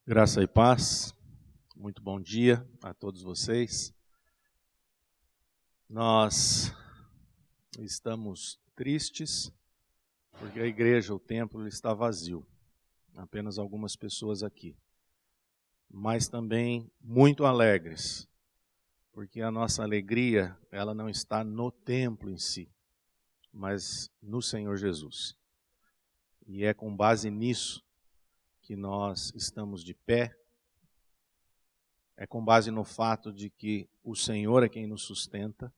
Graça e paz, muito bom dia a todos vocês. Nós estamos tristes porque a igreja, o templo está vazio, apenas algumas pessoas aqui. Mas também muito alegres, porque a nossa alegria, ela não está no templo em si, mas no Senhor Jesus. E é com base nisso que nós estamos de pé, é com base no fato de que o Senhor é quem nos sustenta,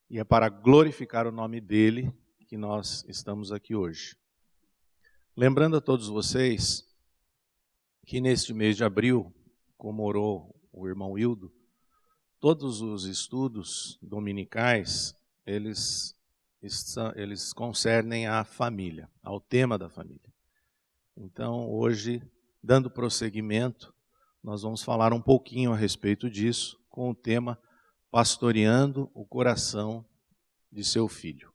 e é para glorificar o nome dEle que nós estamos aqui hoje. Lembrando a todos vocês que neste mês de abril, como orou o irmão Hildo, todos os estudos dominicais, eles concernem à família, ao tema da família. Então, hoje, dando prosseguimento, nós vamos falar um pouquinho a respeito disso, com o tema Pastoreando o Coração de Seu Filho.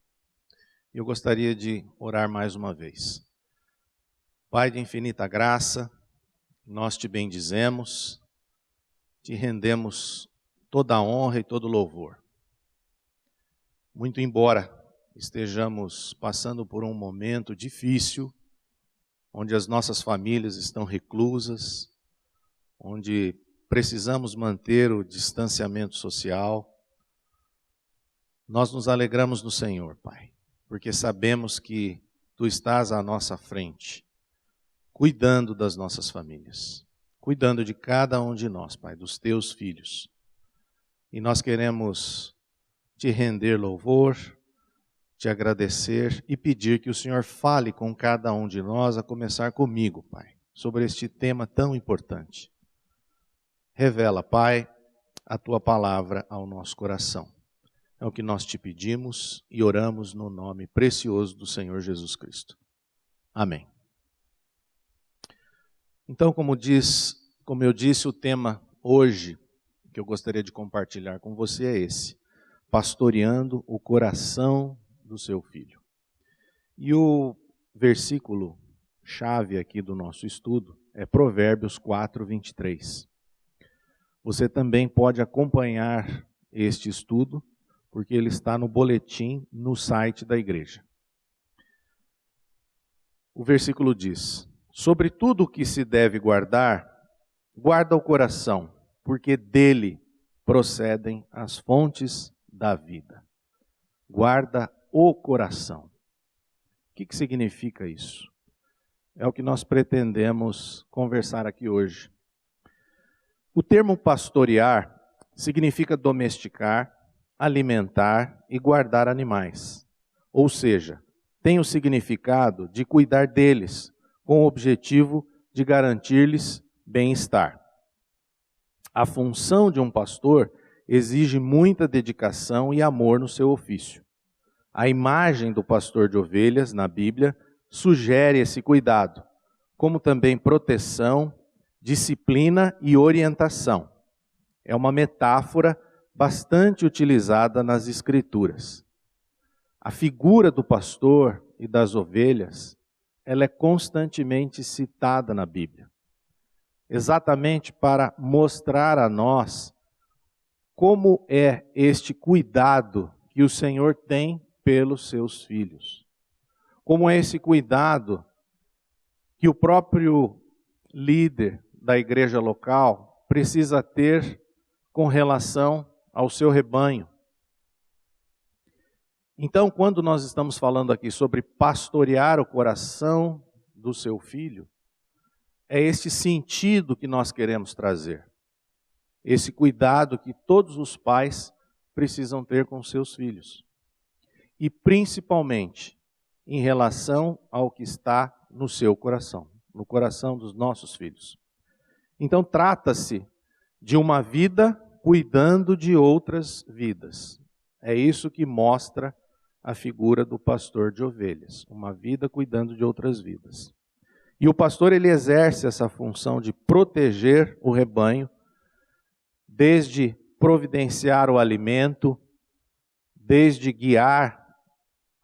Eu gostaria de orar mais uma vez. Pai de infinita graça, nós te bendizemos, te rendemos toda a honra e todo o louvor. Muito embora estejamos passando por um momento difícil, onde as nossas famílias estão reclusas, onde precisamos manter o distanciamento social, nós nos alegramos no Senhor, Pai, porque sabemos que Tu estás à nossa frente, cuidando das nossas famílias, cuidando de cada um de nós, Pai, dos Teus filhos. E nós queremos Te render louvor, Te agradecer e pedir que o Senhor fale com cada um de nós, a começar comigo, Pai, sobre este tema tão importante. Revela, Pai, a Tua palavra ao nosso coração. É o que nós Te pedimos e oramos no nome precioso do Senhor Jesus Cristo. Amém. Então, como eu disse, o tema hoje que eu gostaria de compartilhar com você é esse: pastoreando o coração do seu filho. E o versículo chave aqui do nosso estudo é Provérbios 4, 23. Você também pode acompanhar este estudo, porque ele está no boletim no site da igreja. O versículo diz: sobre tudo o que se deve guardar, guarda o coração, porque dele procedem as fontes da vida. Guarda o coração. O que significa isso? É o que nós pretendemos conversar aqui hoje. O termo pastorear significa domesticar, alimentar e guardar animais. Ou seja, tem o significado de cuidar deles, com o objetivo de garantir-lhes bem-estar. A função de um pastor exige muita dedicação e amor no seu ofício. A imagem do pastor de ovelhas na Bíblia sugere esse cuidado, como também proteção, disciplina e orientação. É uma metáfora bastante utilizada nas Escrituras. A figura do pastor e das ovelhas, ela é constantemente citada na Bíblia, exatamente para mostrar a nós como é este cuidado que o Senhor tem pelos seus filhos. Como é esse cuidado que o próprio líder da igreja local precisa ter com relação ao seu rebanho. Então, quando nós estamos falando aqui sobre pastorear o coração do seu filho, é este sentido que nós queremos trazer. Esse cuidado que todos os pais precisam ter com seus filhos. E principalmente em relação ao que está no seu coração, no coração dos nossos filhos. Então trata-se de uma vida cuidando de outras vidas. É isso que mostra a figura do pastor de ovelhas, uma vida cuidando de outras vidas. E o pastor, ele exerce essa função de proteger o rebanho, desde providenciar o alimento, desde guiar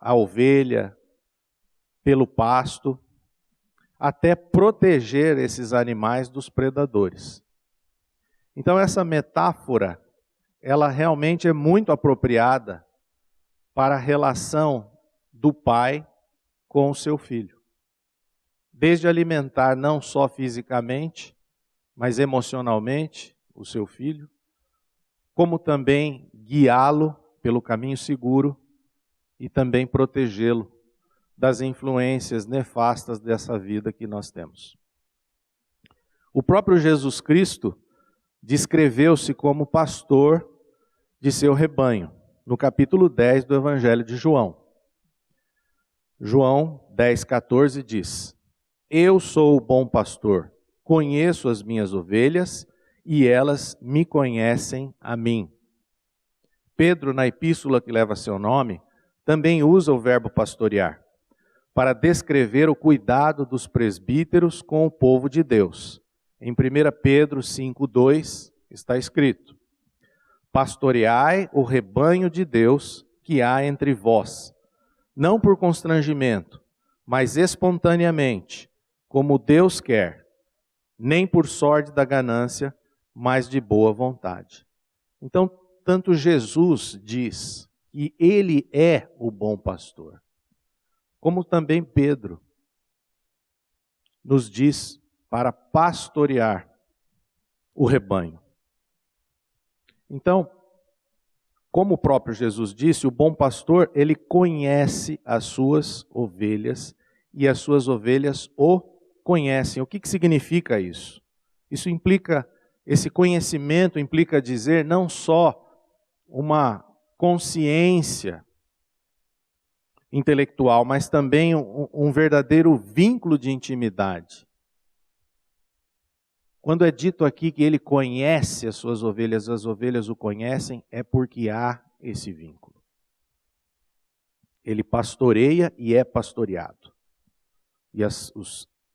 a ovelha pelo pasto, até proteger esses animais dos predadores. Então essa metáfora, ela realmente é muito apropriada para a relação do pai com o seu filho. Desde alimentar não só fisicamente, mas emocionalmente o seu filho, como também guiá-lo pelo caminho seguro e também protegê-lo das influências nefastas dessa vida que nós temos. O próprio Jesus Cristo descreveu-se como pastor de seu rebanho, no capítulo 10 do Evangelho de João. João 10,14 diz: Eu sou o bom pastor, conheço as minhas ovelhas e elas me conhecem a mim. Pedro, na epístola que leva seu nome, também usa o verbo pastorear, para descrever o cuidado dos presbíteros com o povo de Deus. Em 1 Pedro 5,2 está escrito: Pastoreai o rebanho de Deus que há entre vós, não por constrangimento, mas espontaneamente, como Deus quer, nem por sorte da ganância, mas de boa vontade. Então, tanto Jesus diz que Ele é o bom pastor, como também Pedro nos diz para pastorear o rebanho. Então, como o próprio Jesus disse, o bom pastor, ele conhece as suas ovelhas e as suas ovelhas o conhecem. O que significa isso? Isso implica, esse conhecimento implica dizer não só uma consciência intelectual, mas também um verdadeiro vínculo de intimidade. Quando é dito aqui que ele conhece as suas ovelhas, as ovelhas o conhecem, é porque há esse vínculo. Ele pastoreia e é pastoreado. E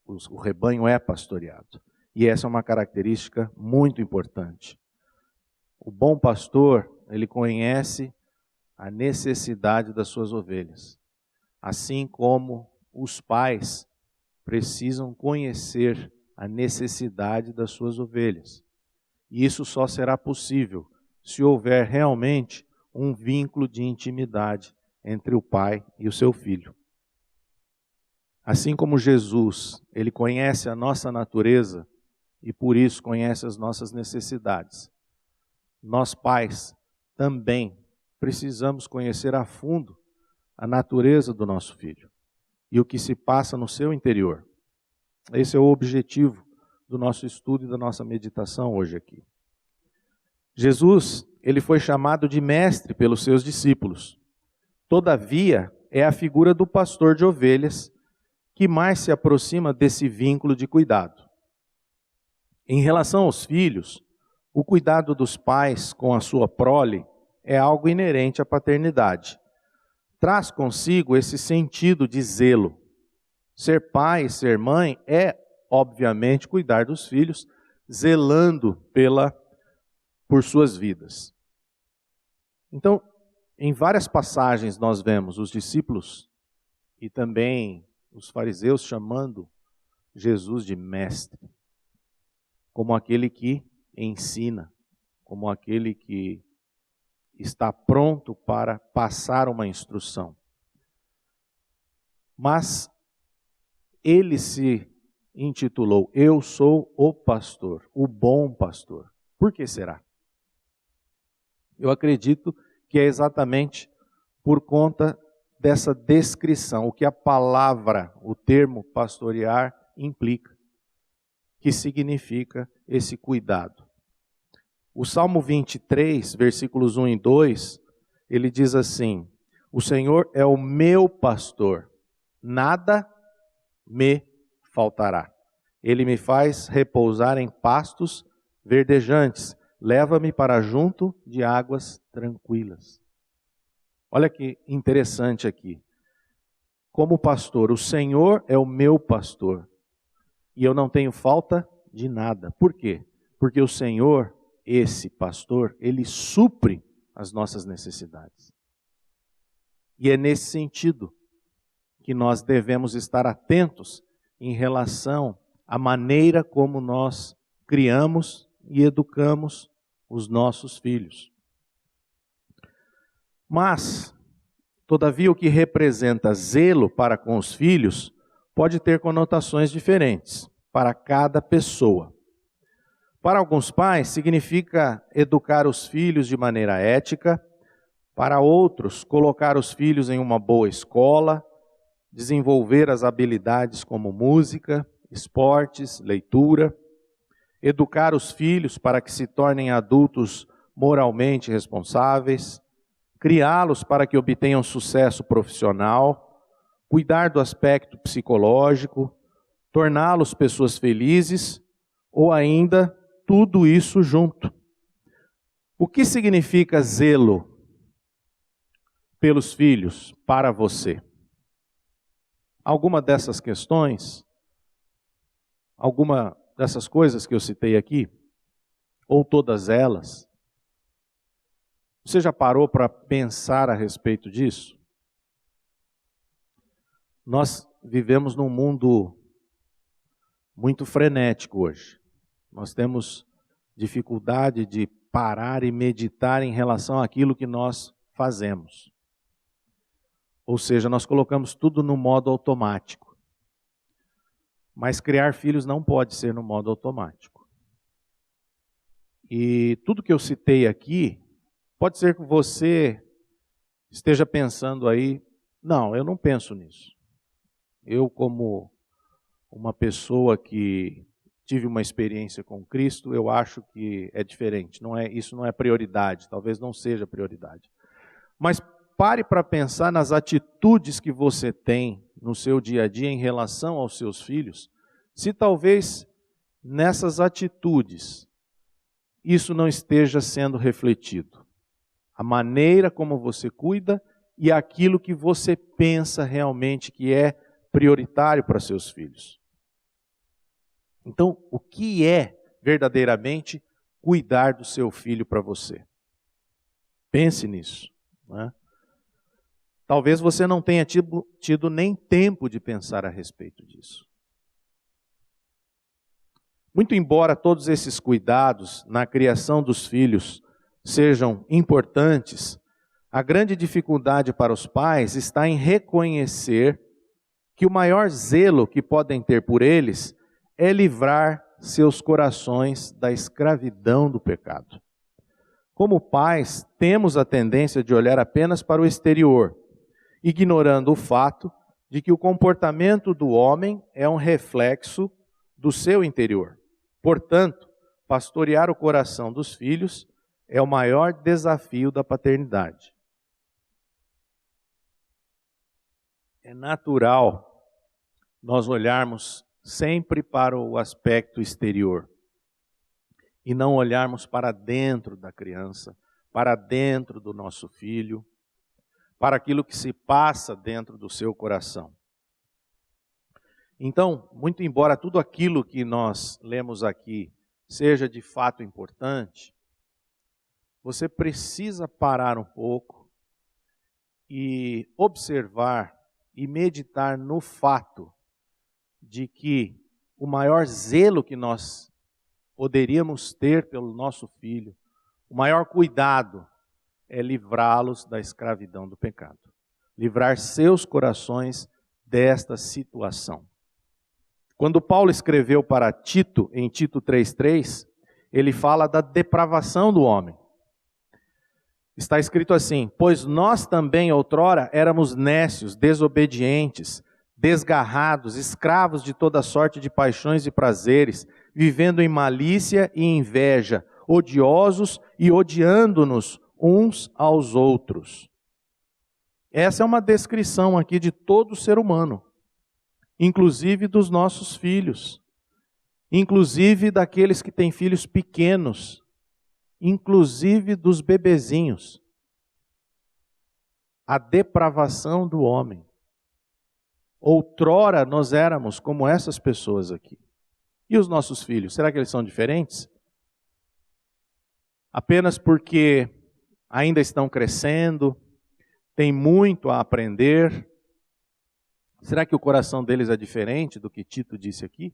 o rebanho é pastoreado. E essa é uma característica muito importante. O bom pastor, ele conhece a necessidade das suas ovelhas. Assim como os pais precisam conhecer a necessidade das suas ovelhas. E isso só será possível se houver realmente um vínculo de intimidade entre o pai e o seu filho. Assim como Jesus, ele conhece a nossa natureza e por isso conhece as nossas necessidades. Nós pais também precisamos conhecer a fundo a natureza do nosso filho e o que se passa no seu interior. Esse é o objetivo do nosso estudo e da nossa meditação hoje aqui. Jesus, ele foi chamado de mestre pelos seus discípulos. Todavia, é a figura do pastor de ovelhas que mais se aproxima desse vínculo de cuidado. Em relação aos filhos, o cuidado dos pais com a sua prole é algo inerente à paternidade. Traz consigo esse sentido de zelo. Ser pai e ser mãe é, obviamente, cuidar dos filhos, zelando por suas vidas. Então, em várias passagens nós vemos os discípulos e também os fariseus chamando Jesus de mestre, como aquele que ensina, como aquele que está pronto para passar uma instrução. Mas ele se intitulou: Eu sou o pastor, o bom pastor. Por que será? Eu acredito que é exatamente por conta dessa descrição, o que a palavra, o termo pastorear implica, que significa esse cuidado. O Salmo 23, versículos 1 e 2, ele diz assim: O Senhor é o meu pastor, nada me faltará. Ele me faz repousar em pastos verdejantes, leva-me para junto de águas tranquilas. Olha que interessante aqui. Como pastor, o Senhor é o meu pastor, e eu não tenho falta de nada. Por quê? Porque o Senhor, esse pastor, ele supre as nossas necessidades. E é nesse sentido que nós devemos estar atentos em relação à maneira como nós criamos e educamos os nossos filhos. Mas, todavia, o que representa zelo para com os filhos pode ter conotações diferentes para cada pessoa. Para alguns pais, significa educar os filhos de maneira ética. Para outros, colocar os filhos em uma boa escola, desenvolver as habilidades como música, esportes, leitura. Educar os filhos para que se tornem adultos moralmente responsáveis. Criá-los para que obtenham sucesso profissional. Cuidar do aspecto psicológico. Torná-los pessoas felizes. Ou ainda, tudo isso junto. O que significa zelo pelos filhos para você? Alguma dessas questões, alguma dessas coisas que eu citei aqui, ou todas elas, você já parou para pensar a respeito disso? Nós vivemos num mundo muito frenético hoje. Nós temos dificuldade de parar e meditar em relação àquilo que nós fazemos. Ou seja, nós colocamos tudo no modo automático. Mas criar filhos não pode ser no modo automático. E tudo que eu citei aqui, pode ser que você esteja pensando aí, não, eu não penso nisso. Eu, como uma pessoa que tive uma experiência com Cristo, eu acho que é diferente. Isso não é prioridade, talvez não seja prioridade. Mas pare para pensar nas atitudes que você tem no seu dia a dia em relação aos seus filhos, se talvez nessas atitudes isso não esteja sendo refletido. A maneira como você cuida e aquilo que você pensa realmente que é prioritário para seus filhos. Então, o que é verdadeiramente cuidar do seu filho para você? Pense nisso, né? Talvez você não tenha tido nem tempo de pensar a respeito disso. Muito embora todos esses cuidados na criação dos filhos sejam importantes, a grande dificuldade para os pais está em reconhecer que o maior zelo que podem ter por eles é livrar seus corações da escravidão do pecado. Como pais, temos a tendência de olhar apenas para o exterior, ignorando o fato de que o comportamento do homem é um reflexo do seu interior. Portanto, pastorear o coração dos filhos é o maior desafio da paternidade. É natural nós olharmos sempre para o aspecto exterior e não olharmos para dentro da criança, para dentro do nosso filho, para aquilo que se passa dentro do seu coração. Então, muito embora tudo aquilo que nós lemos aqui seja de fato importante, você precisa parar um pouco e observar e meditar no fato de que o maior zelo que nós poderíamos ter pelo nosso filho, o maior cuidado é livrá-los da escravidão do pecado. Livrar seus corações desta situação. Quando Paulo escreveu para Tito, em Tito 3,3, ele fala da depravação do homem. Está escrito assim: pois nós também outrora éramos nécios, desobedientes, desgarrados, escravos de toda sorte de paixões e prazeres, vivendo em malícia e inveja, odiosos e odiando-nos uns aos outros. Essa é uma descrição aqui de todo ser humano, inclusive dos nossos filhos, inclusive daqueles que têm filhos pequenos, inclusive dos bebezinhos. A depravação do homem. Outrora nós éramos como essas pessoas aqui. E os nossos filhos, será que eles são diferentes? Apenas porque ainda estão crescendo, têm muito a aprender? Será que o coração deles é diferente do que Tito disse aqui?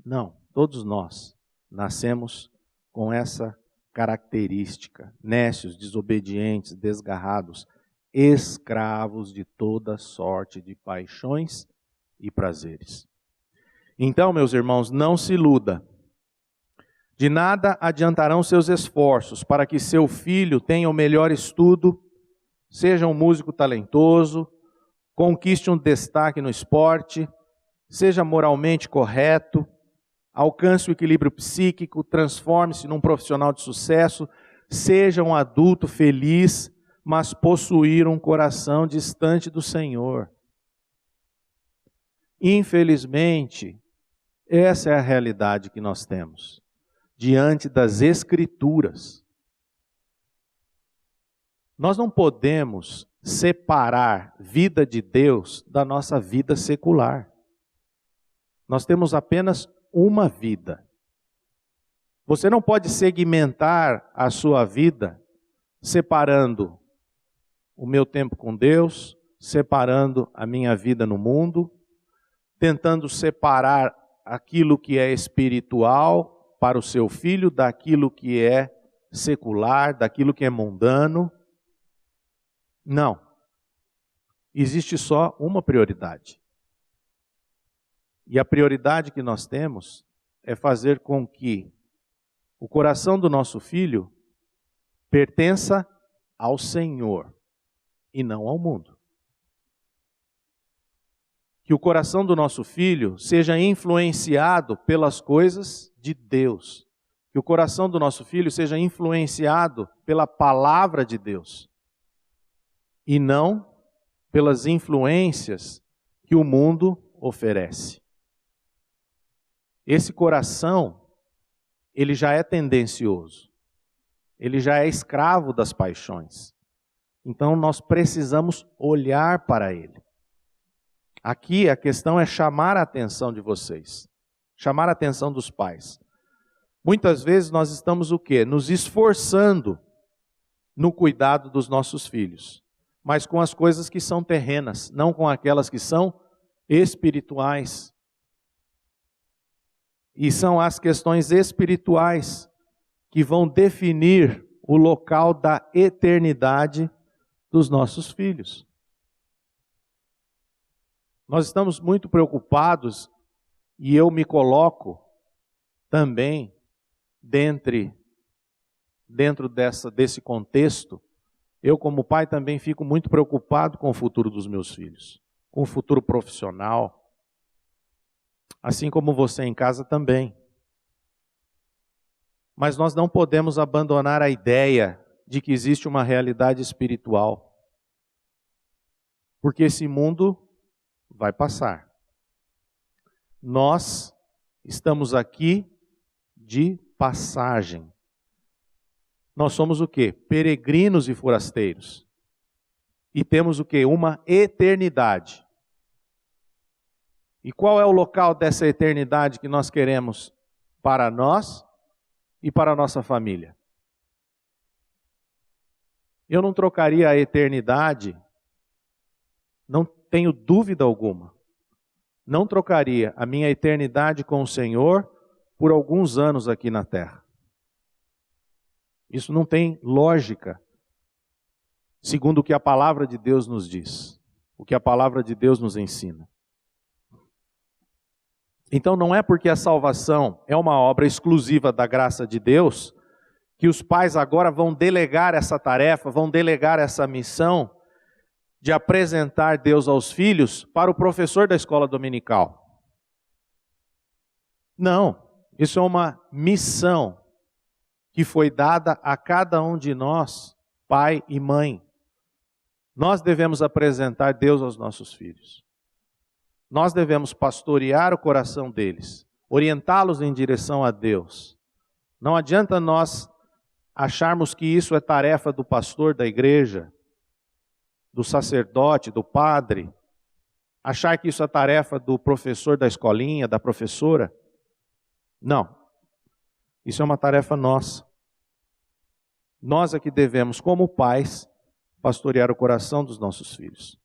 Não, todos nós nascemos com essa característica, nécios, desobedientes, desgarrados, escravos de toda sorte de paixões e prazeres. Então, meus irmãos, não se iluda. De nada adiantarão seus esforços para que seu filho tenha o melhor estudo, seja um músico talentoso, conquiste um destaque no esporte, seja moralmente correto, alcance o equilíbrio psíquico, transforme-se num profissional de sucesso, seja um adulto feliz, mas possuir um coração distante do Senhor. Infelizmente, essa é a realidade que nós temos diante das Escrituras. Nós não podemos separar vida de Deus da nossa vida secular. Nós temos apenas uma vida. Você não pode segmentar a sua vida separando o meu tempo com Deus, separando a minha vida no mundo, tentando separar aquilo que é espiritual para o seu filho daquilo que é secular, daquilo que é mundano. Não. Existe só uma prioridade. E a prioridade que nós temos é fazer com que o coração do nosso filho pertença ao Senhor e não ao mundo. Que o coração do nosso filho seja influenciado pelas coisas de Deus. Que o coração do nosso filho seja influenciado pela palavra de Deus. E não pelas influências que o mundo oferece. Esse coração, ele já é tendencioso. Ele já é escravo das paixões. Então nós precisamos olhar para ele. Aqui a questão é chamar a atenção de vocês. Chamar a atenção dos pais. Muitas vezes nós estamos o quê? Nos esforçando no cuidado dos nossos filhos. Mas com as coisas que são terrenas, não com aquelas que são espirituais. E são as questões espirituais que vão definir o local da eternidade dos nossos filhos. Nós estamos muito preocupados, e eu me coloco também dentro desse contexto. Eu, como pai, também fico muito preocupado com o futuro dos meus filhos, com o futuro profissional, assim como você em casa também. Mas nós não podemos abandonar a ideia de que existe uma realidade espiritual, porque esse mundo vai passar. Nós estamos aqui de passagem. Nós somos o quê? Peregrinos e forasteiros. E temos o quê? Uma eternidade. E qual é o local dessa eternidade que nós queremos para nós e para a nossa família? Eu não trocaria a eternidade, não tenho dúvida alguma, não trocaria a minha eternidade com o Senhor por alguns anos aqui na terra. Isso não tem lógica, segundo o que a palavra de Deus nos diz, o que a palavra de Deus nos ensina. Então não é porque a salvação é uma obra exclusiva da graça de Deus, que os pais agora vão delegar essa tarefa, vão delegar essa missão de apresentar Deus aos filhos para o professor da escola dominical. Não, isso é uma missão que foi dada a cada um de nós, pai e mãe. Nós devemos apresentar Deus aos nossos filhos. Nós devemos pastorear o coração deles, orientá-los em direção a Deus. Não adianta nós acharmos que isso é tarefa do pastor da igreja, do sacerdote, do padre, achar que isso é tarefa do professor da escolinha, da professora. Não. Isso é uma tarefa nossa. Nós é que devemos, como pais, pastorear o coração dos nossos filhos.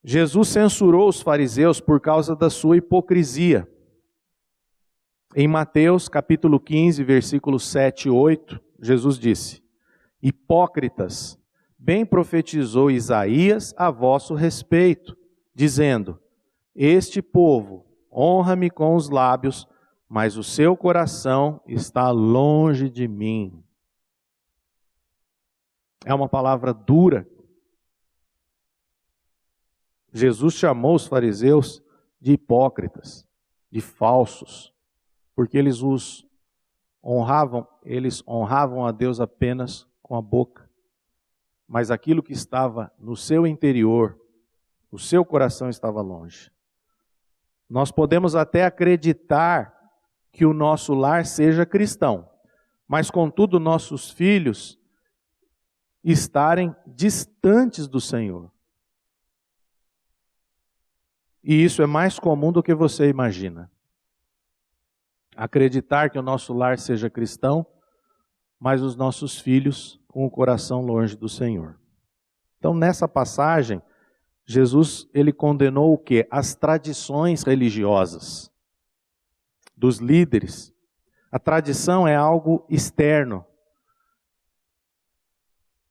Jesus censurou os fariseus por causa da sua hipocrisia. Em Mateus capítulo 15, versículos 7 e 8, Jesus disse: hipócritas, bem profetizou Isaías a vosso respeito, dizendo: este povo honra-me com os lábios, mas o seu coração está longe de mim. É uma palavra dura. Jesus chamou os fariseus de hipócritas, de falsos, porque eles honravam a Deus apenas com a boca. Mas aquilo que estava no seu interior, o seu coração estava longe. Nós podemos até acreditar que o nosso lar seja cristão, mas contudo nossos filhos estarem distantes do Senhor. E isso é mais comum do que você imagina. Acreditar que o nosso lar seja cristão, mas os nossos filhos com o coração longe do Senhor. Então, nessa passagem, Jesus ele condenou o quê? As tradições religiosas dos líderes. A tradição é algo externo.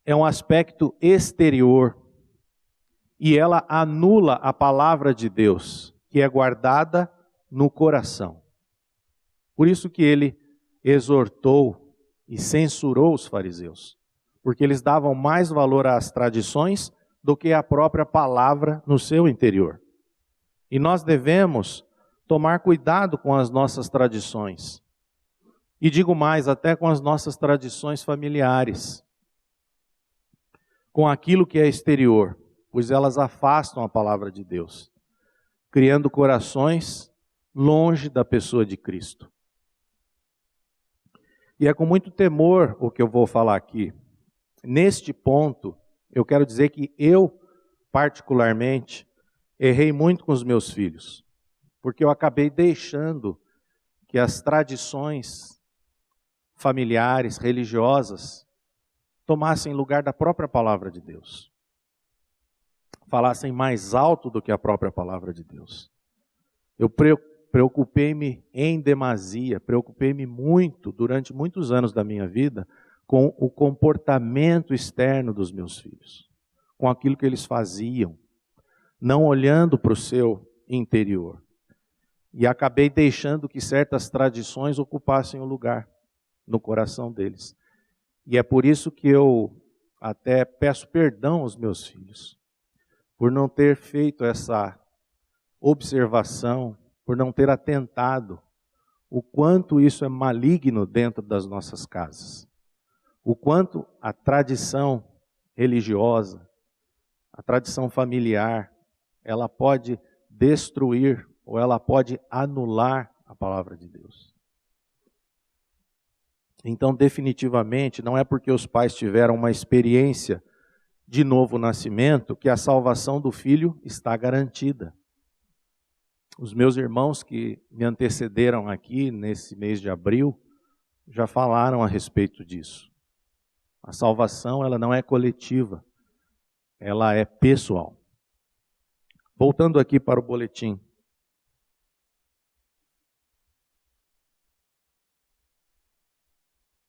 É um aspecto exterior. E ela anula a palavra de Deus, que é guardada no coração. Por isso que ele exortou e censurou os fariseus, porque eles davam mais valor às tradições do que à própria palavra no seu interior. E nós devemos tomar cuidado com as nossas tradições. E digo mais, até com as nossas tradições familiares. Com aquilo que é exterior, pois elas afastam a palavra de Deus, criando corações longe da pessoa de Cristo. E é com muito temor o que eu vou falar aqui. Neste ponto, eu quero dizer que eu, particularmente, errei muito com os meus filhos, porque eu acabei deixando que as tradições familiares, religiosas, tomassem lugar da própria palavra de Deus. Falassem mais alto do que a própria palavra de Deus. Eu preocupei-me em demasia, preocupei-me muito, durante muitos anos da minha vida, com o comportamento externo dos meus filhos, com aquilo que eles faziam, não olhando para o seu interior. E acabei deixando que certas tradições ocupassem o lugar no coração deles. E é por isso que eu até peço perdão aos meus filhos, por não ter feito essa observação, por não ter atentado o quanto isso é maligno dentro das nossas casas. O quanto a tradição religiosa, a tradição familiar, ela pode destruir ou ela pode anular a palavra de Deus. Então, definitivamente, não é porque os pais tiveram uma experiência de novo nascimento que a salvação do filho está garantida. Os meus irmãos que me antecederam aqui nesse mês de abril já falaram a respeito disso. A salvação, ela não é coletiva, ela é pessoal. Voltando aqui para o boletim.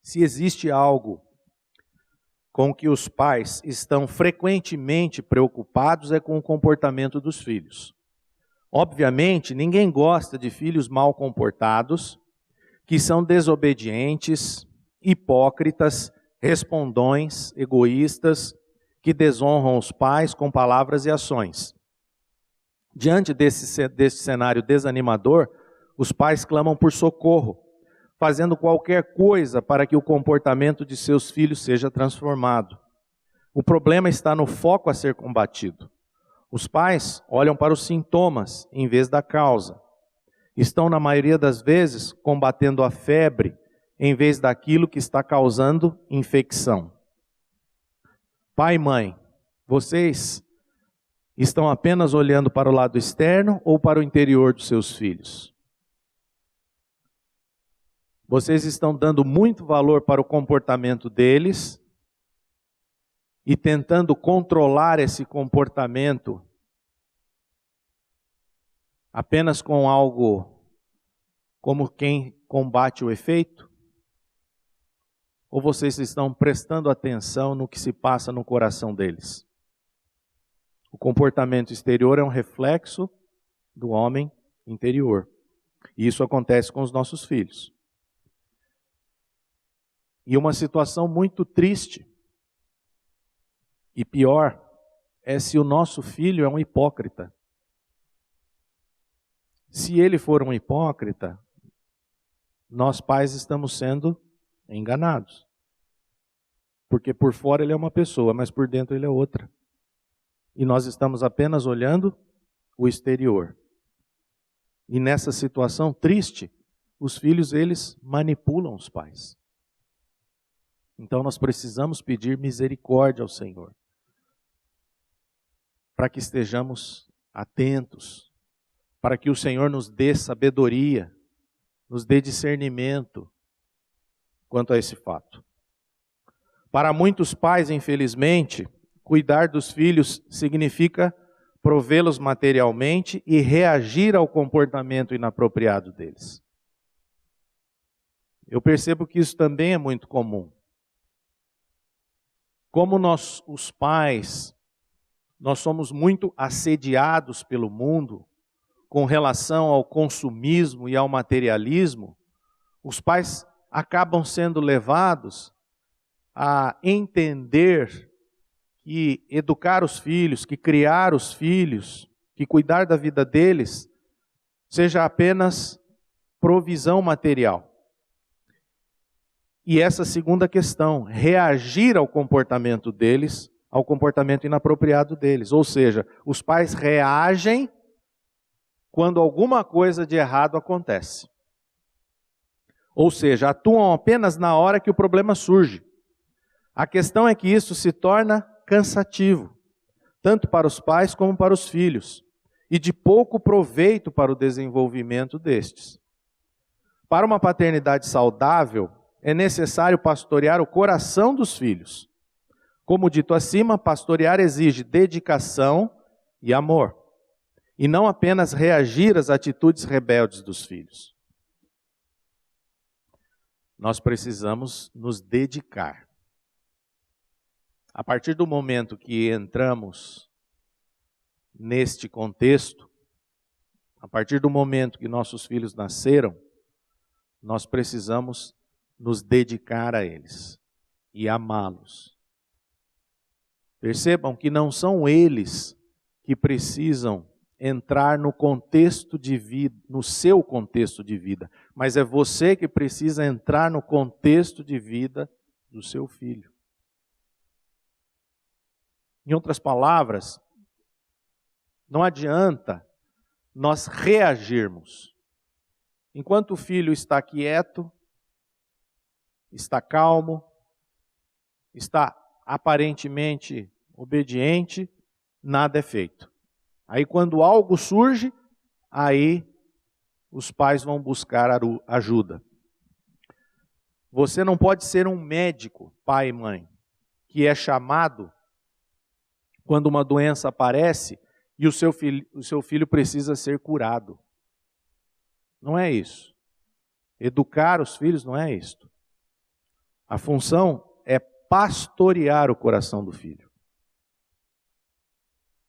Se existe algo com que os pais estão frequentemente preocupados é com o comportamento dos filhos. Obviamente, ninguém gosta de filhos mal comportados, que são desobedientes, hipócritas, respondões, egoístas, que desonram os pais com palavras e ações. Diante desse cenário desanimador, os pais clamam por socorro, fazendo qualquer coisa para que o comportamento de seus filhos seja transformado. O problema está no foco a ser combatido. Os pais olham para os sintomas em vez da causa. Estão, na maioria das vezes, combatendo a febre em vez daquilo que está causando infecção. Pai e mãe, vocês estão apenas olhando para o lado externo ou para o interior dos seus filhos? Vocês estão dando muito valor para o comportamento deles e tentando controlar esse comportamento apenas com algo como quem combate o efeito? Ou vocês estão prestando atenção no que se passa no coração deles? O comportamento exterior é um reflexo do homem interior. E isso acontece com os nossos filhos. E uma situação muito triste e pior é se o nosso filho é um hipócrita. Se ele for um hipócrita, nós pais estamos sendo enganados. Porque por fora ele é uma pessoa, mas por dentro ele é outra. E nós estamos apenas olhando o exterior. E nessa situação triste, os filhos, eles manipulam os pais. Então nós precisamos pedir misericórdia ao Senhor, para que estejamos atentos, para que o Senhor nos dê sabedoria, nos dê discernimento quanto a esse fato. Para muitos pais, infelizmente, cuidar dos filhos significa provê-los materialmente e reagir ao comportamento inapropriado deles. Eu percebo que isso também é muito comum. Como nós, os pais, nós somos muito assediados pelo mundo com relação ao consumismo e ao materialismo, os pais acabam sendo levados a entender que educar os filhos, que criar os filhos, que cuidar da vida deles, seja apenas provisão material. E essa segunda questão, reagir ao comportamento deles, ao comportamento inapropriado deles. Ou seja, os pais reagem quando alguma coisa de errado acontece. Ou seja, atuam apenas na hora que o problema surge. A questão é que isso se torna cansativo, tanto para os pais como para os filhos, e de pouco proveito para o desenvolvimento destes. Para uma paternidade saudável, é necessário pastorear o coração dos filhos. Como dito acima, pastorear exige dedicação e amor, e não apenas reagir às atitudes rebeldes dos filhos. Nós precisamos nos dedicar. A partir do momento que entramos neste contexto, a partir do momento que nossos filhos nasceram, nós precisamos nos dedicar a eles e amá-los. Percebam que não são eles que precisam entrar no contexto de vida, no seu contexto de vida, mas é você que precisa entrar no contexto de vida do seu filho. Em outras palavras, não adianta nós reagirmos. Enquanto o filho está quieto, está calmo, está aparentemente obediente, nada é feito. Aí quando algo surge, aí os pais vão buscar ajuda. Você não pode ser um médico, pai e mãe, que é chamado quando uma doença aparece e o seu filho precisa ser curado. Não é isso. Educar os filhos não é isto. A função é pastorear o coração do filho.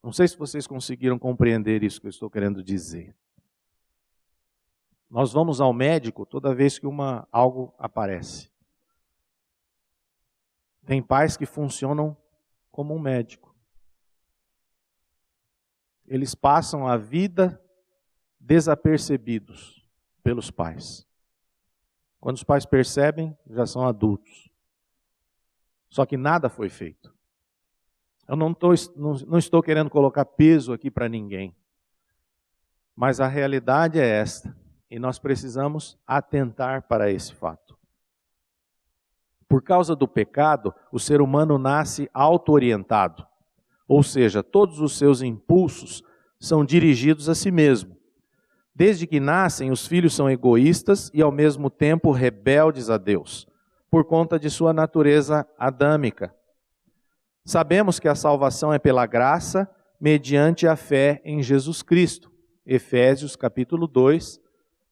Não sei se vocês conseguiram compreender isso que eu estou querendo dizer. Nós vamos ao médico toda vez que algo aparece. Tem pais que funcionam como um médico. Eles passam a vida desapercebidos pelos pais. Quando os pais percebem, já são adultos. Só que nada foi feito. Eu não estou querendo colocar peso aqui para ninguém. Mas a realidade é esta. E nós precisamos atentar para esse fato. Por causa do pecado, o ser humano nasce auto-orientado. Ou seja, todos os seus impulsos são dirigidos a si mesmo. Desde que nascem, os filhos são egoístas e ao mesmo tempo rebeldes a Deus, por conta de sua natureza adâmica. Sabemos que a salvação é pela graça, mediante a fé em Jesus Cristo. Efésios capítulo 2,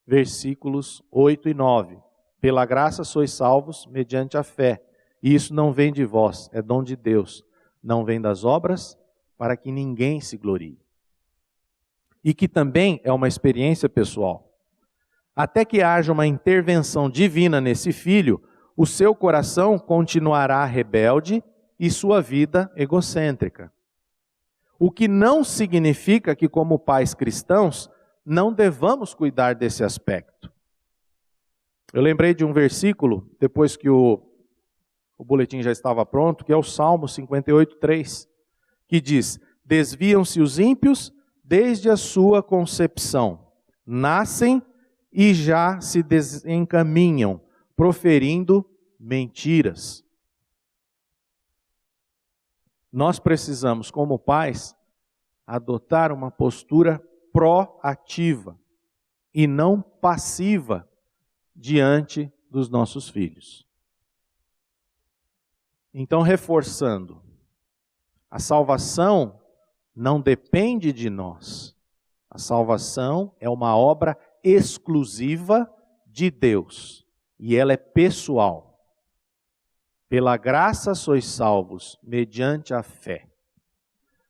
versículos 8 e 9. Pela graça sois salvos mediante a fé. E isso não vem de vós, é dom de Deus. Não vem das obras, para que ninguém se glorie. E que também é uma experiência pessoal. Até que haja uma intervenção divina nesse filho, o seu coração continuará rebelde e sua vida egocêntrica. O que não significa que, como pais cristãos, não devamos cuidar desse aspecto. Eu lembrei de um versículo, depois que o boletim já estava pronto, que é o Salmo 58:3, que diz: desviam-se os ímpios desde a sua concepção, nascem e já se desencaminham, proferindo mentiras. Nós precisamos, como pais, adotar uma postura proativa e não passiva diante dos nossos filhos. Então, reforçando, a salvação não depende de nós. A salvação é uma obra exclusiva de Deus e ela é pessoal. Pela graça sois salvos, mediante a fé.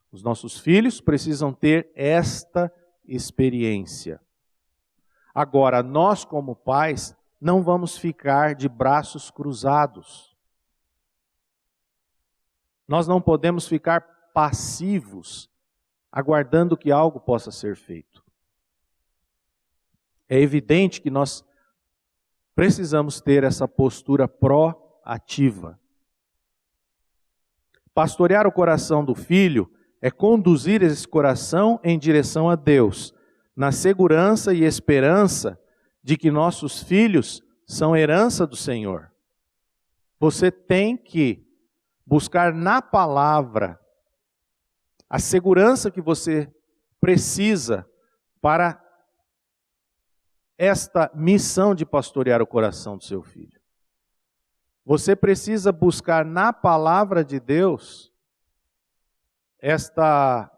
Os nossos filhos precisam ter esta experiência. Agora, nós como pais, não vamos ficar de braços cruzados. Nós não podemos ficar passivos, aguardando que algo possa ser feito. É evidente que nós precisamos ter essa postura proativa. Pastorear o coração do filho é conduzir esse coração em direção a Deus, na segurança e esperança de que nossos filhos são herança do Senhor. Você tem que buscar na palavra a segurança que você precisa para esta missão de pastorear o coração do seu filho. Você precisa buscar na palavra de Deus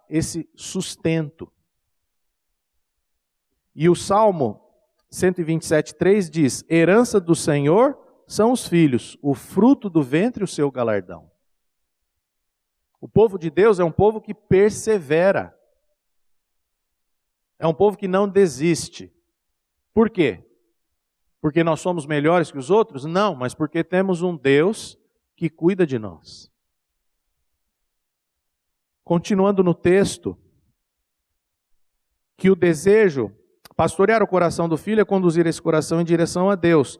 esse sustento. E o Salmo 127:3 diz: herança do Senhor são os filhos, o fruto do ventre o seu galardão. O povo de Deus é um povo que persevera. É um povo que não desiste. Por quê? Porque nós somos melhores que os outros? Não, mas porque temos um Deus que cuida de nós. Continuando no texto, que o desejo, pastorear o coração do filho é conduzir esse coração em direção a Deus,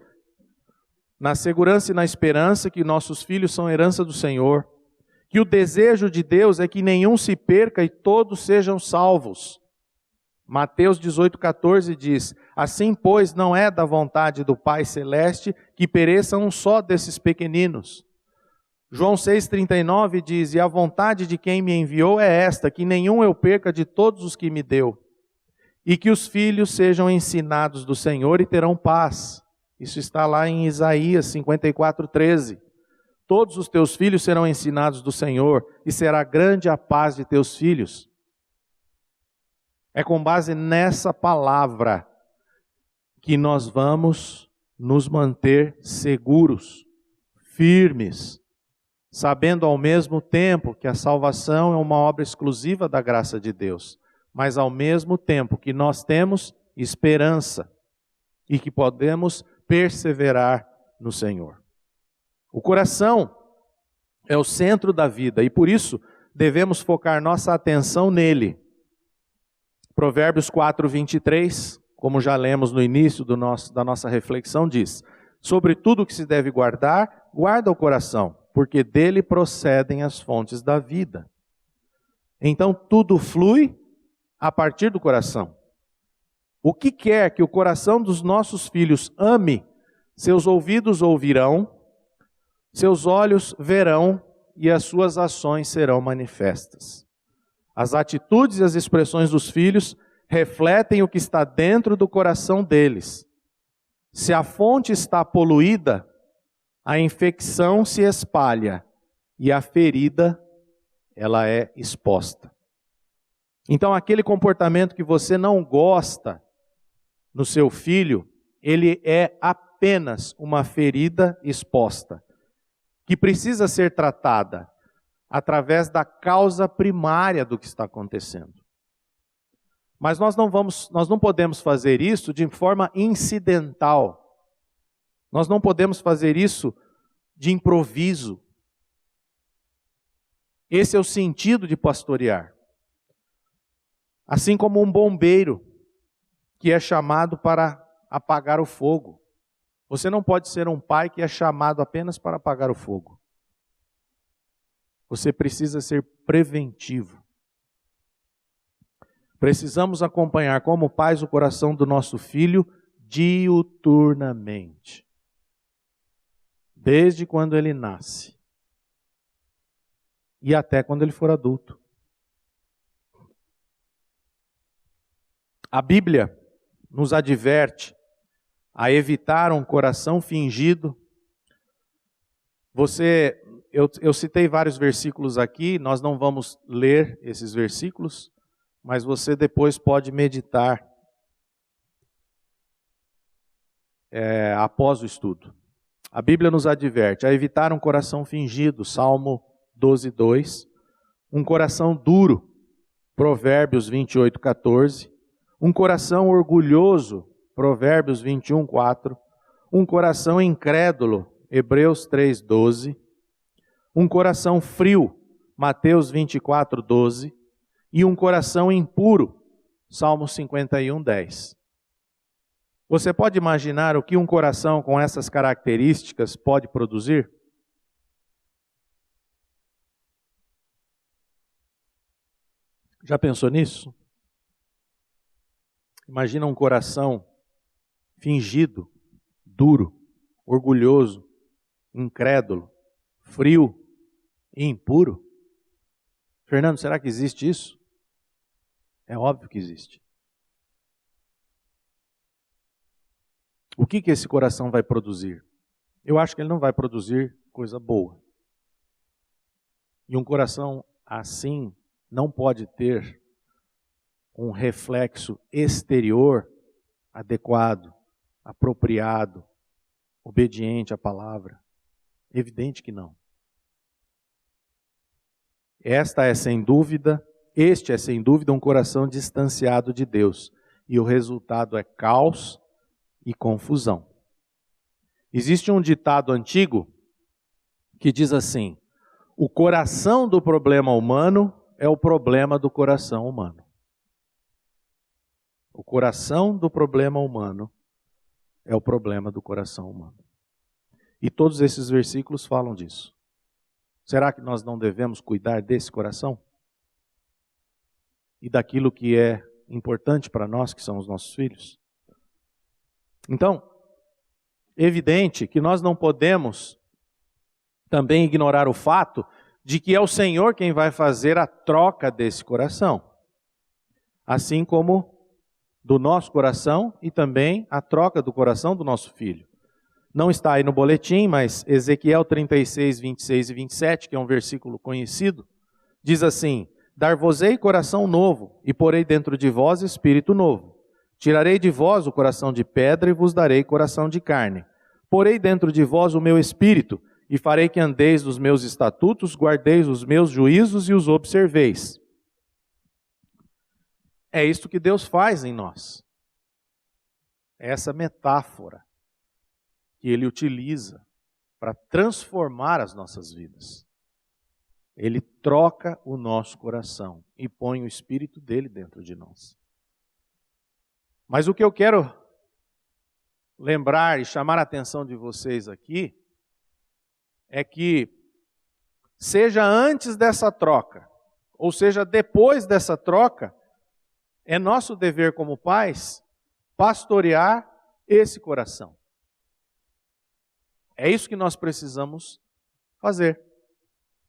na segurança e na esperança que nossos filhos são herança do Senhor, que o desejo de Deus é que nenhum se perca e todos sejam salvos. Mateus 18:14 diz: assim, pois, não é da vontade do Pai Celeste que pereça um só desses pequeninos. João 6:39 diz: e a vontade de quem me enviou é esta, que nenhum eu perca de todos os que me deu, e que os filhos sejam ensinados do Senhor e terão paz. Isso está lá em Isaías 54:13. Todos os teus filhos serão ensinados do Senhor, e será grande a paz de teus filhos. É com base nessa palavra que nós vamos nos manter seguros, firmes, sabendo ao mesmo tempo que a salvação é uma obra exclusiva da graça de Deus, mas ao mesmo tempo que nós temos esperança e que podemos perseverar no Senhor. O coração é o centro da vida e por isso devemos focar nossa atenção nele. Provérbios 4:23, como já lemos no início da nossa reflexão, diz: sobre tudo que se deve guardar, guarda o coração, porque dele procedem as fontes da vida. Então tudo flui a partir do coração. O que quer que o coração dos nossos filhos ame, seus ouvidos ouvirão, seus olhos verão e as suas ações serão manifestas. As atitudes e as expressões dos filhos refletem o que está dentro do coração deles. Se a fonte está poluída, a infecção se espalha e a ferida, ela é exposta. Então, aquele comportamento que você não gosta no seu filho, ele é apenas uma ferida exposta, que precisa ser tratada através da causa primária do que está acontecendo. Mas nós não podemos fazer isso de forma incidental. Nós não podemos fazer isso de improviso. Esse é o sentido de pastorear. Assim como um bombeiro que é chamado para apagar o fogo. Você não pode ser um pai que é chamado apenas para apagar o fogo. Você precisa ser preventivo. Precisamos acompanhar como pais o coração do nosso filho diuturnamente. Desde quando ele nasce. E até quando ele for adulto. A Bíblia nos adverte a evitar um coração fingido. Eu citei vários versículos aqui, nós não vamos ler esses versículos, mas você depois pode meditar após o estudo. A Bíblia nos adverte a evitar um coração fingido, Salmo 12:2, um coração duro, Provérbios 28:14, um coração orgulhoso, Provérbios 21:4, um coração incrédulo, Hebreus 3:12, um coração frio, Mateus 24:12, e um coração impuro, Salmo 51:10. Você pode imaginar o que um coração com essas características pode produzir? Já pensou nisso? Imagina um coração fingido, duro, orgulhoso, incrédulo, frio e impuro. Fernando, será que existe isso? É óbvio que existe. O que esse coração vai produzir? Eu acho que ele não vai produzir coisa boa. E um coração assim não pode ter um reflexo exterior adequado, apropriado, obediente à palavra. Evidente que não. Este é sem dúvida um coração distanciado de Deus. E o resultado é caos e confusão. Existe um ditado antigo que diz assim: o coração do problema humano é o problema do coração humano. O coração do problema humano é o problema do coração humano. E todos esses versículos falam disso. Será que nós não devemos cuidar desse coração? E daquilo que é importante para nós, que são os nossos filhos? Então, evidente que nós não podemos também ignorar o fato de que é o Senhor quem vai fazer a troca desse coração. Assim como do nosso coração e também a troca do coração do nosso filho. Não está aí no boletim, mas Ezequiel 36, 26 e 27, que é um versículo conhecido, diz assim: dar-vos-ei coração novo, e porei dentro de vós espírito novo. Tirarei de vós o coração de pedra e vos darei coração de carne. Porei dentro de vós o meu espírito, e farei que andeis nos meus estatutos, guardeis os meus juízos e os observeis. É isto que Deus faz em nós. É essa metáfora que Ele utiliza para transformar as nossas vidas. Ele troca o nosso coração e põe o Espírito dele dentro de nós. Mas o que eu quero lembrar e chamar a atenção de vocês aqui é que, seja antes dessa troca, ou seja depois dessa troca, é nosso dever como pais pastorear esse coração. É isso que nós precisamos fazer.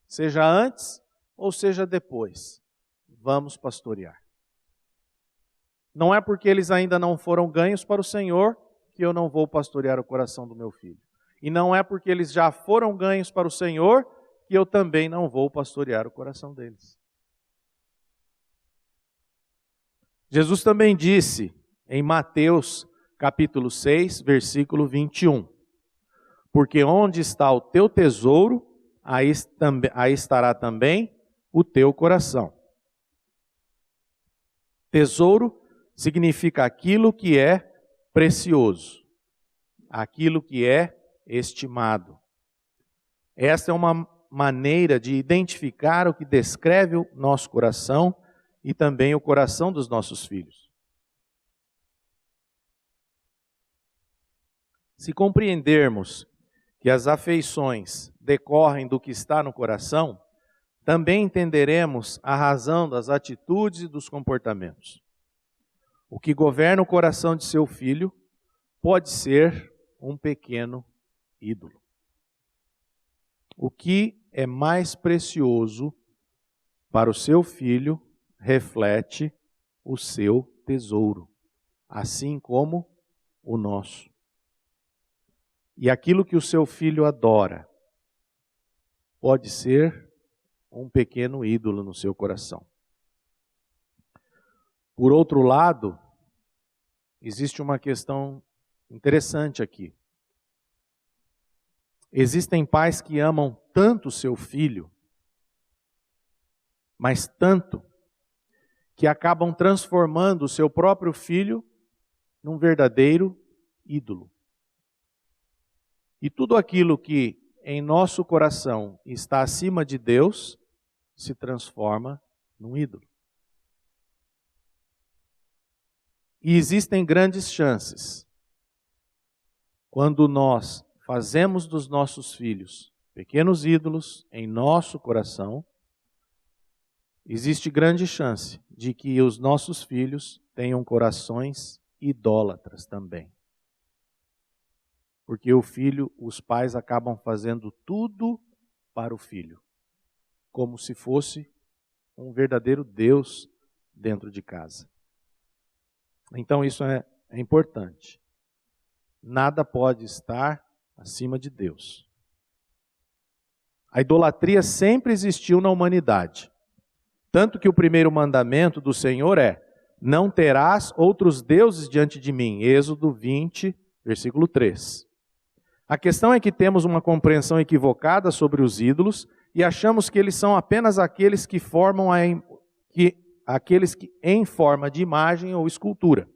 Seja antes ou seja depois, vamos pastorear. Não é porque eles ainda não foram ganhos para o Senhor que eu não vou pastorear o coração do meu filho. E não é porque eles já foram ganhos para o Senhor que eu também não vou pastorear o coração deles. Jesus também disse em Mateus capítulo 6, versículo 21, porque onde está o teu tesouro, aí estará também o teu coração. Tesouro significa aquilo que é precioso, aquilo que é estimado. Esta é uma maneira de identificar o que descreve o nosso coração e também o coração dos nossos filhos. Se compreendermos que as afeições decorrem do que está no coração, também entenderemos a razão das atitudes e dos comportamentos. O que governa o coração de seu filho pode ser um pequeno ídolo. O que é mais precioso para o seu filho reflete o seu tesouro, assim como o nosso. E aquilo que o seu filho adora pode ser um pequeno ídolo no seu coração. Por outro lado, existe uma questão interessante aqui. Existem pais que amam tanto o seu filho, mas tanto, que acabam transformando o seu próprio filho num verdadeiro ídolo. E tudo aquilo que em nosso coração está acima de Deus se transforma num ídolo. E existem grandes chances, quando nós fazemos dos nossos filhos pequenos ídolos em nosso coração, existe grande chance de que os nossos filhos tenham corações idólatras também. Porque os pais acabam fazendo tudo para o filho, como se fosse um verdadeiro Deus dentro de casa. Então isso é importante. Nada pode estar acima de Deus. A idolatria sempre existiu na humanidade. Tanto que o primeiro mandamento do Senhor é: não terás outros deuses diante de mim. Êxodo 20, versículo 3. A questão é que temos uma compreensão equivocada sobre os ídolos e achamos que eles são apenas aqueles que em forma de imagem ou escultura.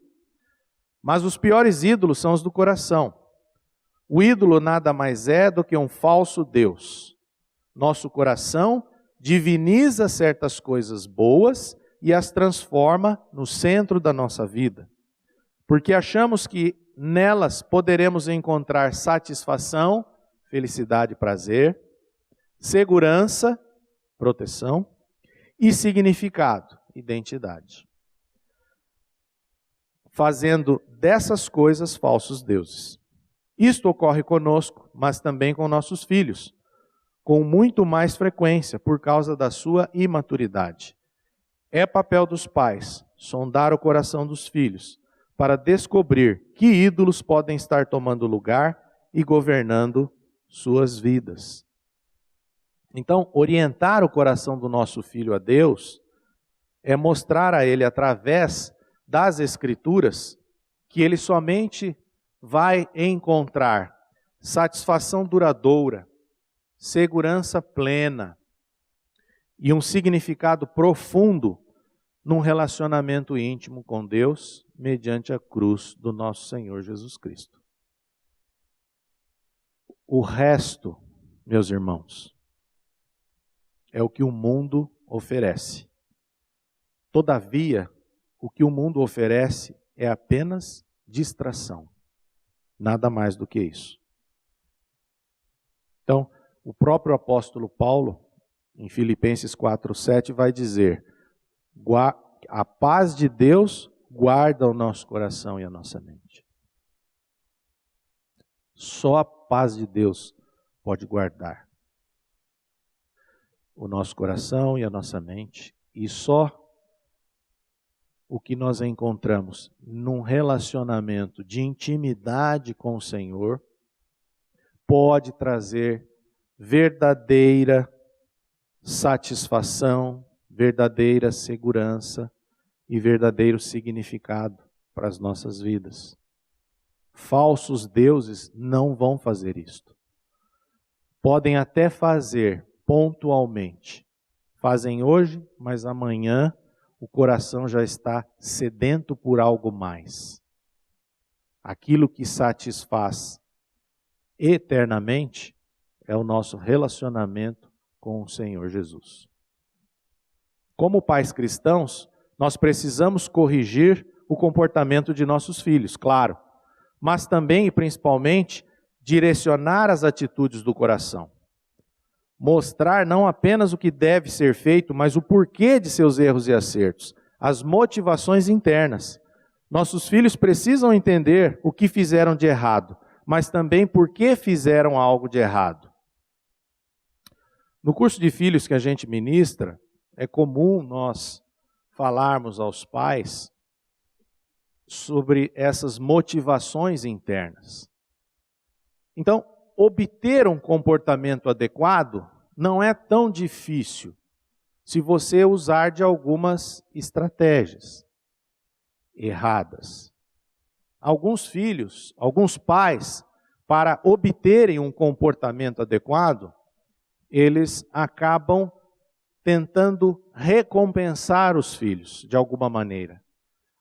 Mas os piores ídolos são os do coração. O ídolo nada mais é do que um falso Deus. Nosso coração diviniza certas coisas boas e as transforma no centro da nossa vida. Porque achamos que nelas poderemos encontrar satisfação, felicidade e prazer, segurança, proteção e significado, identidade. Fazendo dessas coisas falsos deuses. Isto ocorre conosco, mas também com nossos filhos, com muito mais frequência por causa da sua imaturidade. É papel dos pais sondar o coração dos filhos para descobrir que ídolos podem estar tomando lugar e governando suas vidas. Então, orientar o coração do nosso filho a Deus é mostrar a ele, através das Escrituras, que ele somente vai encontrar satisfação duradoura, segurança plena e um significado profundo num relacionamento íntimo com Deus, mediante a cruz do nosso Senhor Jesus Cristo. O resto, meus irmãos, é o que o mundo oferece. Todavia, o que o mundo oferece é apenas distração. Nada mais do que isso. Então, o próprio apóstolo Paulo, em Filipenses 4:7, vai dizer: a paz de Deus guarda o nosso coração e a nossa mente. Só a paz de Deus pode guardar o nosso coração e a nossa mente, e só o que nós encontramos num relacionamento de intimidade com o Senhor pode trazer verdadeira satisfação, verdadeira segurança e verdadeiro significado para as nossas vidas. Falsos deuses não vão fazer isto. Podem até fazer pontualmente. Fazem hoje, mas amanhã o coração já está sedento por algo mais. Aquilo que satisfaz eternamente é o nosso relacionamento com o Senhor Jesus. Como pais cristãos, nós precisamos corrigir o comportamento de nossos filhos, claro, mas também e principalmente direcionar as atitudes do coração. Mostrar não apenas o que deve ser feito, mas o porquê de seus erros e acertos, as motivações internas. Nossos filhos precisam entender o que fizeram de errado, mas também por que fizeram algo de errado. No curso de filhos que a gente ministra, é comum nós falarmos aos pais sobre essas motivações internas. Então, obter um comportamento adequado não é tão difícil se você usar de algumas estratégias erradas. Alguns filhos, alguns pais, para obterem um comportamento adequado, eles acabam tentando recompensar os filhos de alguma maneira,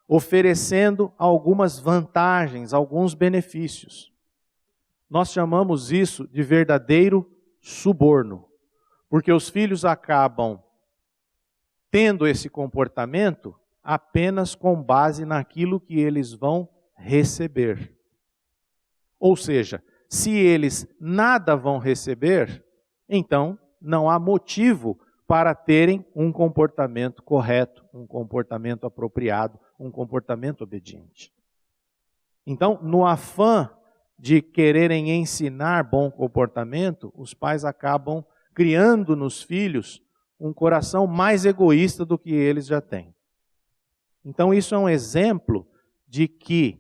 oferecendo algumas vantagens, alguns benefícios. Nós chamamos isso de verdadeiro suborno, porque os filhos acabam tendo esse comportamento apenas com base naquilo que eles vão receber. Ou seja, se eles nada vão receber, então não há motivo para terem um comportamento correto, um comportamento apropriado, um comportamento obediente. Então, no afã de quererem ensinar bom comportamento, os pais acabam criando nos filhos um coração mais egoísta do que eles já têm. Então, isso é um exemplo de que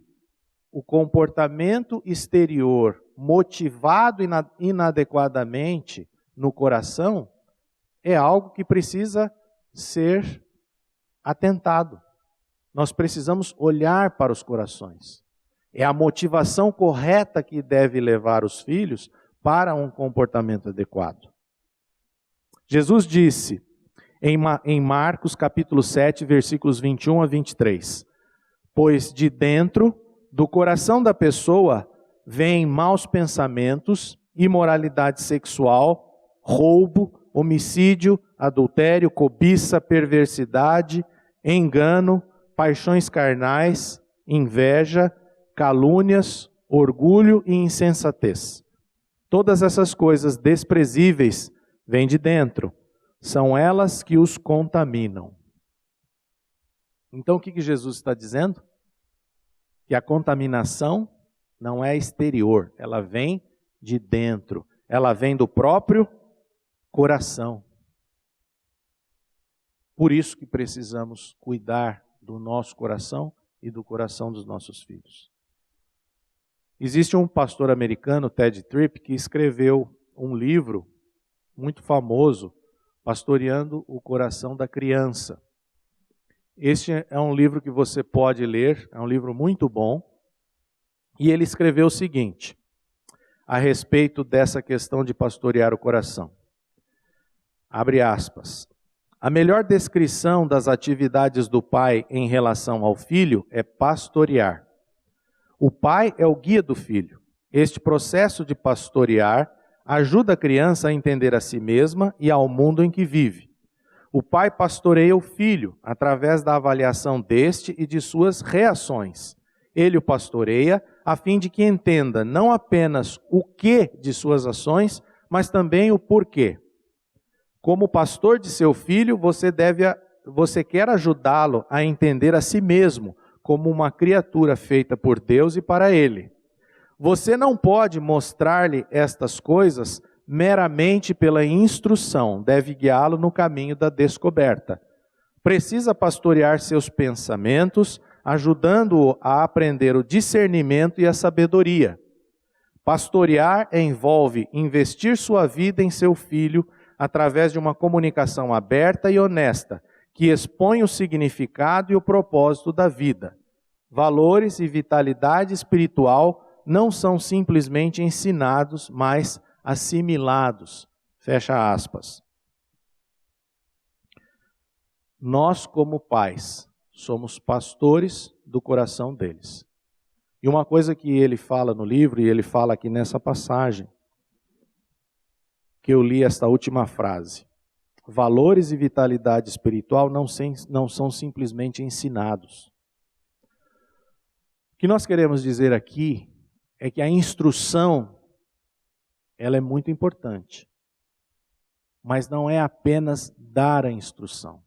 o comportamento exterior motivado inadequadamente no coração é algo que precisa ser atentado. Nós precisamos olhar para os corações. É a motivação correta que deve levar os filhos para um comportamento adequado. Jesus disse em Marcos capítulo 7, versículos 21 a 23, pois de dentro do coração da pessoa vêm maus pensamentos, imoralidade sexual, roubo, homicídio, adultério, cobiça, perversidade, engano, paixões carnais, inveja, calúnias, orgulho e insensatez. Todas essas coisas desprezíveis vêm de dentro. São elas que os contaminam. Então o que Jesus está dizendo? Que a contaminação não é exterior, ela vem de dentro. Ela vem do próprio coração. Por isso que precisamos cuidar do nosso coração e do coração dos nossos filhos. Existe um pastor americano, Ted Tripp, que escreveu um livro muito famoso, Pastoreando o Coração da Criança. Este é um livro que você pode ler, é um livro muito bom. E ele escreveu o seguinte, a respeito dessa questão de pastorear o coração. Abre aspas. A melhor descrição das atividades do pai em relação ao filho é pastorear. O pai é o guia do filho. Este processo de pastorear ajuda a criança a entender a si mesma e ao mundo em que vive. O pai pastoreia o filho através da avaliação deste e de suas reações. Ele o pastoreia a fim de que entenda não apenas o que de suas ações, mas também o porquê. Como pastor de seu filho, você quer ajudá-lo a entender a si mesmo como uma criatura feita por Deus e para Ele. Você não pode mostrar-lhe estas coisas meramente pela instrução, deve guiá-lo no caminho da descoberta. Precisa pastorear seus pensamentos, ajudando-o a aprender o discernimento e a sabedoria. Pastorear envolve investir sua vida em seu filho através de uma comunicação aberta e honesta, que expõe o significado e o propósito da vida. Valores e vitalidade espiritual não são simplesmente ensinados, mas assimilados. Fecha aspas. Nós, como pais, somos pastores do coração deles. E uma coisa que ele fala no livro, e ele fala aqui nessa passagem, que eu li esta última frase: valores e vitalidade espiritual não são simplesmente ensinados. O que nós queremos dizer aqui é que a instrução, ela é muito importante. Mas não é apenas dar a instrução.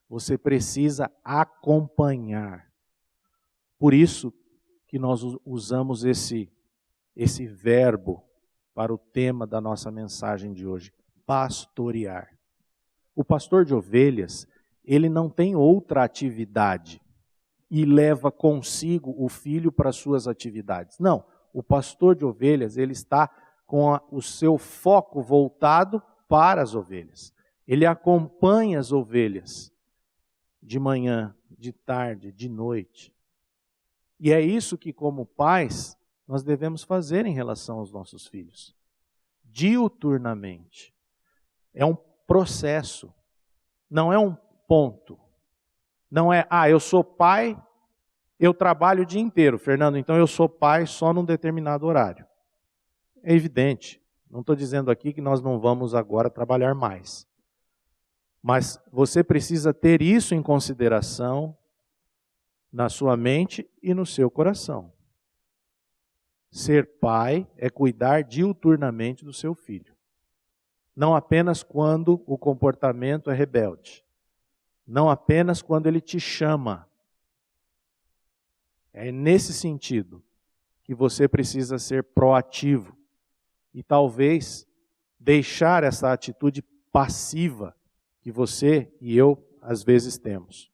Você precisa acompanhar. Por isso que nós usamos esse verbo para o tema da nossa mensagem de hoje: pastorear. O pastor de ovelhas, ele não tem outra atividade e leva consigo o filho para suas atividades. Não, o pastor de ovelhas, ele está com o seu foco voltado para as ovelhas. Ele acompanha as ovelhas de manhã, de tarde, de noite. E é isso que, como pais, nós devemos fazer em relação aos nossos filhos. Diuturnamente. É um processo. Não é um ponto. Não é, eu sou pai, eu trabalho o dia inteiro, Fernando, então eu sou pai só num determinado horário. É evidente. Não estou dizendo aqui que nós não vamos agora trabalhar mais. Mas você precisa ter isso em consideração na sua mente e no seu coração. Ser pai é cuidar diuturnamente do seu filho. Não apenas quando o comportamento é rebelde. Não apenas quando ele te chama. É nesse sentido que você precisa ser proativo. E talvez deixar essa atitude passiva que você e eu às vezes temos.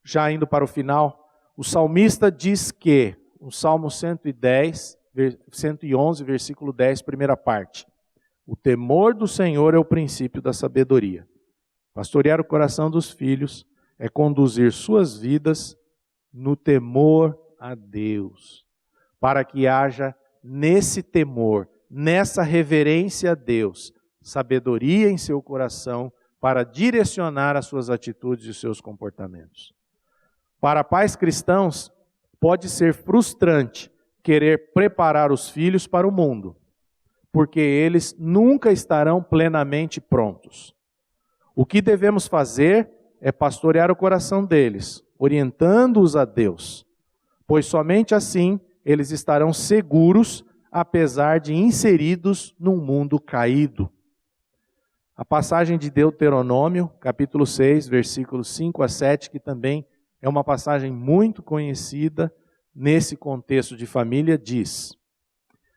Já indo para o final, o salmista diz que, o Salmo 111, versículo 10, primeira parte: o temor do Senhor é o princípio da sabedoria. Pastorear o coração dos filhos é conduzir suas vidas no temor a Deus, para que haja nesse temor, nessa reverência a Deus, sabedoria em seu coração para direcionar as suas atitudes e os seus comportamentos. Para pais cristãos, pode ser frustrante querer preparar os filhos para o mundo, porque eles nunca estarão plenamente prontos. O que devemos fazer é pastorear o coração deles, orientando-os a Deus, pois somente assim eles estarão seguros, apesar de inseridos num mundo caído. A passagem de Deuteronômio, capítulo 6, versículos 5 a 7, que também é uma passagem muito conhecida nesse contexto de família, diz: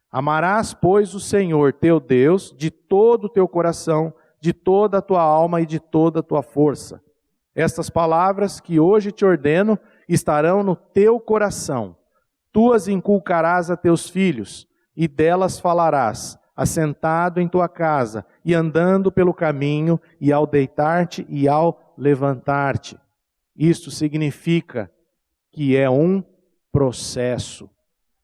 amarás, pois, o Senhor teu Deus de todo o teu coração, de toda a tua alma e de toda a tua força. Estas palavras que hoje te ordeno estarão no teu coração. Tu as inculcarás a teus filhos, e delas falarás, assentado em tua casa, e andando pelo caminho, e ao deitar-te e ao levantar-te. Isto significa que é um processo,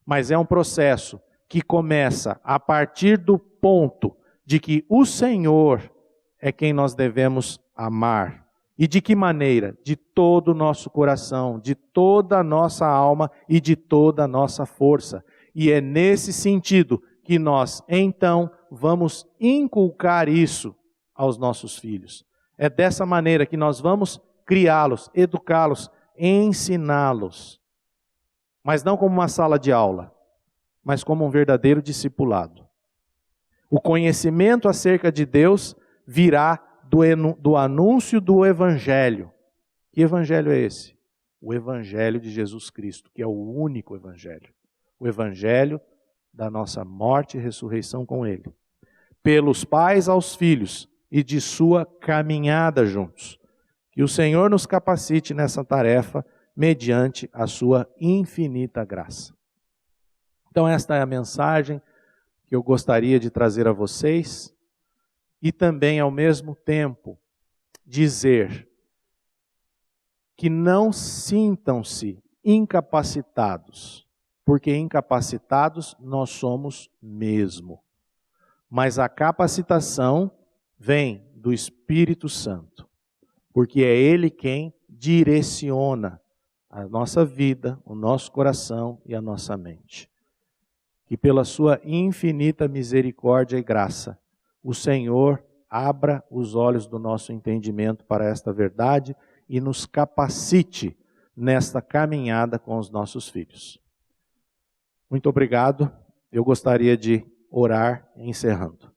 mas é um processo que começa a partir do ponto de que o Senhor é quem nós devemos amar. E de que maneira? De todo o nosso coração, de toda a nossa alma e de toda a nossa força. E é nesse sentido que nós, então, vamos inculcar isso aos nossos filhos. É dessa maneira que nós vamos criá-los, educá-los, ensiná-los. Mas não como uma sala de aula, mas como um verdadeiro discipulado. O conhecimento acerca de Deus virá do anúncio do Evangelho. Que Evangelho é esse? O Evangelho de Jesus Cristo, que é o único Evangelho. O Evangelho da nossa morte e ressurreição com Ele. Pelos pais aos filhos e de sua caminhada juntos. Que o Senhor nos capacite nessa tarefa mediante a sua infinita graça. Então esta é a mensagem que eu gostaria de trazer a vocês e também ao mesmo tempo dizer que não sintam-se incapacitados, porque incapacitados nós somos mesmo. Mas a capacitação vem do Espírito Santo, porque é Ele quem direciona a nossa vida, o nosso coração e a nossa mente. Que pela sua infinita misericórdia e graça, o Senhor abra os olhos do nosso entendimento para esta verdade e nos capacite nesta caminhada com os nossos filhos. Muito obrigado. Eu gostaria de orar encerrando.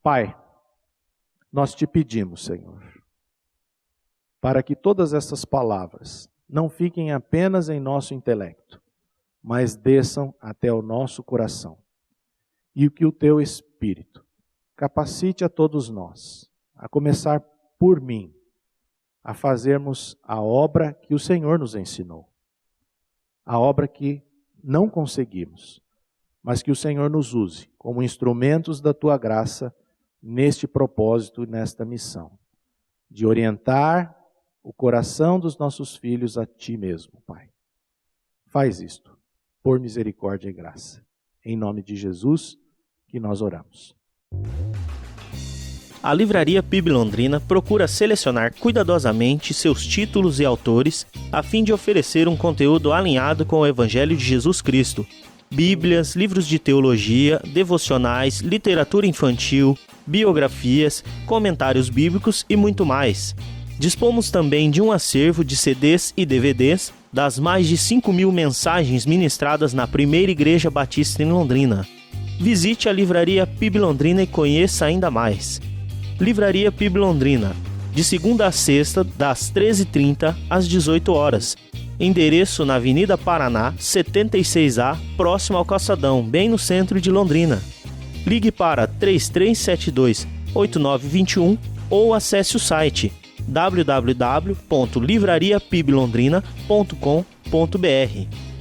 Pai, nós te pedimos, Senhor, para que todas essas palavras não fiquem apenas em nosso intelecto, mas desçam até o nosso coração. E que o teu Espírito capacite a todos nós, a começar por mim, a fazermos a obra que o Senhor nos ensinou. A obra que não conseguimos, mas que o Senhor nos use como instrumentos da tua graça neste propósito e nesta missão, de orientar o coração dos nossos filhos a ti mesmo, Pai. Faz isto, por misericórdia e graça. Em nome de Jesus que nós oramos. A Livraria PIB Londrina procura selecionar cuidadosamente seus títulos e autores a fim de oferecer um conteúdo alinhado com o Evangelho de Jesus Cristo. Bíblias, livros de teologia, devocionais, literatura infantil, biografias, comentários bíblicos e muito mais. Dispomos também de um acervo de CDs e DVDs das mais de 5.000 mensagens ministradas na Primeira Igreja Batista em Londrina. Visite a Livraria PIB Londrina e conheça ainda mais. Livraria PIB Londrina, de segunda a sexta, das 13h30 às 18 horas. Endereço na Avenida Paraná, 76A, próximo ao Calçadão, bem no centro de Londrina. Ligue para 3372-8921 ou acesse o site www.livrariapiblondrina.com.br.